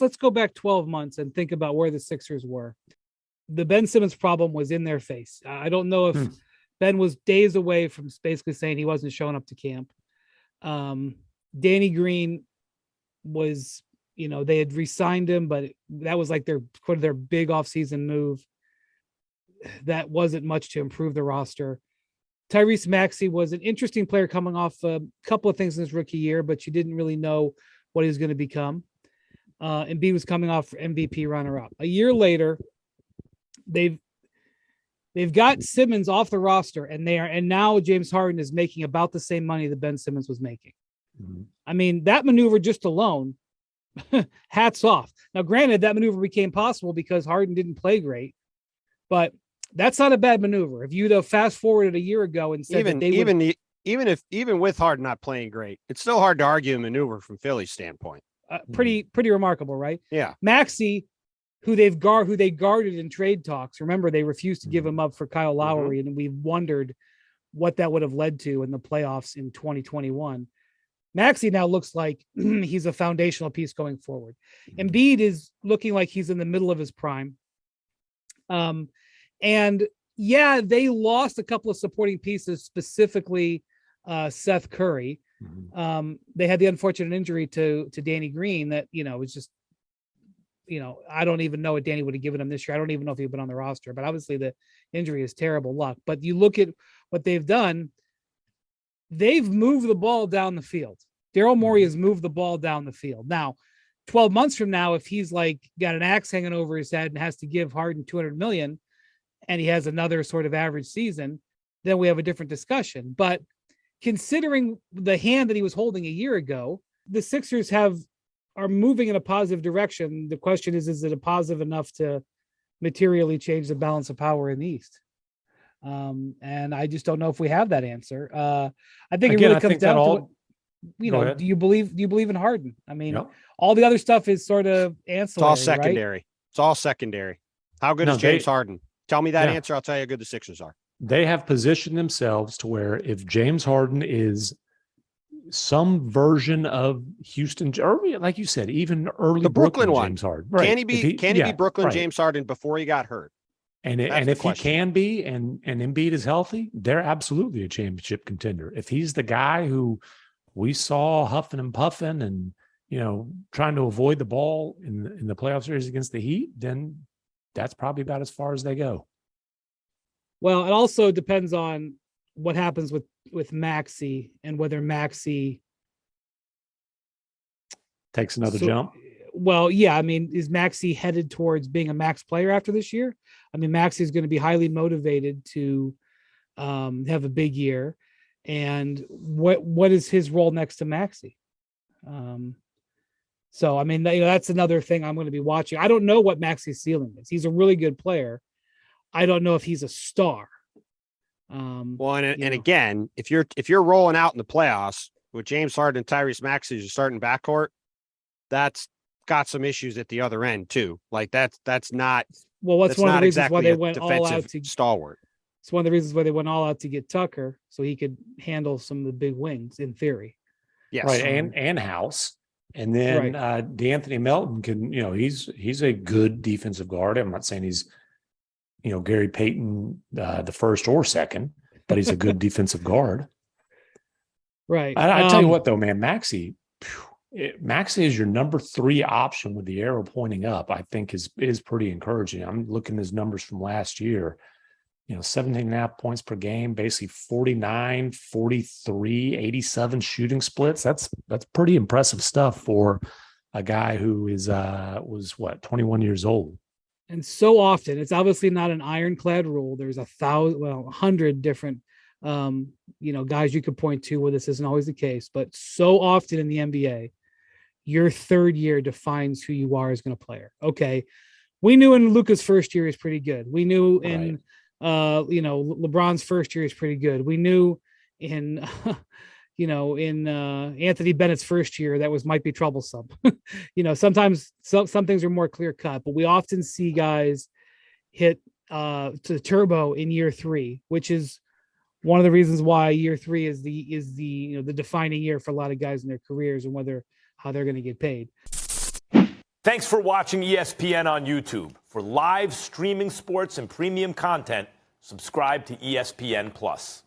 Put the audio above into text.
Let's go back 12 months and think about where the Sixers were. The Ben Simmons problem was in their face. I don't know if Ben was days away from basically saying he wasn't showing up to camp. Danny Green was, they had re-signed him, but that was like their big offseason move. That wasn't much to improve the roster. Tyrese Maxey was an interesting player coming off a couple of things in his rookie year, but you didn't really know what he was going to become. Embiid was coming off for MVP runner-up. A year later, they've got Simmons off the roster, and now James Harden is making about the same money that Ben Simmons was making. Mm-hmm. I mean, that maneuver just alone, hats off. Now, granted, that maneuver became possible because Harden didn't play great, but that's not a bad maneuver. If you'd have fast forwarded a year ago and said even with Harden not playing great, it's still hard to argue a maneuver from Philly's standpoint. Pretty remarkable, right? Yeah. Maxey, who they guarded in trade talks. Remember, they refused to give him up for Kyle Lowry, and we wondered what that would have led to in the playoffs in 2021. Maxey now looks like he's a foundational piece going forward. Embiid is looking like he's in the middle of his prime. And yeah, they lost a couple of supporting pieces, specifically Seth Curry. They had the unfortunate injury to Danny Green that, was just, I don't even know what Danny would have given him this year. I don't even know if he'd been on the roster, but obviously the injury is terrible luck. But you look at what they've done, they've moved the ball down the field. Daryl Morey has moved the ball down the field. Now, 12 months from now, if he's like got an axe hanging over his head and has to give Harden $200 million and he has another sort of average season, then we have a different discussion. But considering the hand that he was holding a year ago, the Sixers are moving in a positive direction. The question is it a positive enough to materially change the balance of power in the East? And I just don't know if we have that answer. I think it really comes down to do you believe in Harden? I mean, all the other stuff is sort of ancillary. It's all secondary. Right? It's all secondary. How good is James Harden? Tell me that answer. I'll tell you how good the Sixers are. They have positioned themselves to where if James Harden is some version of Houston, or like you said, even early the Brooklyn one, James Harden. Right. Can he be Brooklyn James Harden before he got hurt? And if he can be, and Embiid is healthy, they're absolutely a championship contender. If he's the guy who we saw huffing and puffing and trying to avoid the ball in the playoff series against the Heat, then that's probably about as far as they go. Well, it also depends on what happens with Maxey and whether Maxey takes another jump. Well, yeah. I mean, is Maxey headed towards being a max player after this year? I mean, Maxey is going to be highly motivated to have a big year. And what is his role next to Maxey? So, I mean, that's another thing I'm going to be watching. I don't know what Maxey's ceiling is. He's a really good player. I don't know if he's a star. And again, if you're rolling out in the playoffs with James Harden and Tyrese Maxey as your starting backcourt, that's got some issues at the other end too. Like that's not. Well, what's one of the reasons why they went all out to stalwart? It's one of the reasons why they went all out to get Tucker so he could handle some of the big wings in theory. Yes, right, and House. And then DeAnthony Melton can, he's a good defensive guard. I'm not saying he's, Gary Payton, the first or second, but he's a good defensive guard. Right. I tell you what, though, man, Maxey is your number 3 option with the arrow pointing up. I think is pretty encouraging. I'm looking at his numbers from last year. 17.5 points per game, basically 49, 43, 87 shooting splits. That's pretty impressive stuff for a guy who was 21 years old. And so often, it's obviously not an ironclad rule. There's 100 different, guys you could point to where this isn't always the case. But so often in the NBA, your third year defines who you are as a player. Okay, we knew in Luka's first year is pretty good. We knew in LeBron's first year is pretty good. We knew in Anthony Bennett's first year that might be troublesome. Sometimes some things are more clear cut, but we often see guys hit to the turbo in year 3, which is one of the reasons why year 3 is the defining year for a lot of guys in their careers and how they're going to get paid. Thanks for watching ESPN on YouTube. For live streaming sports and premium content, subscribe to ESPN Plus.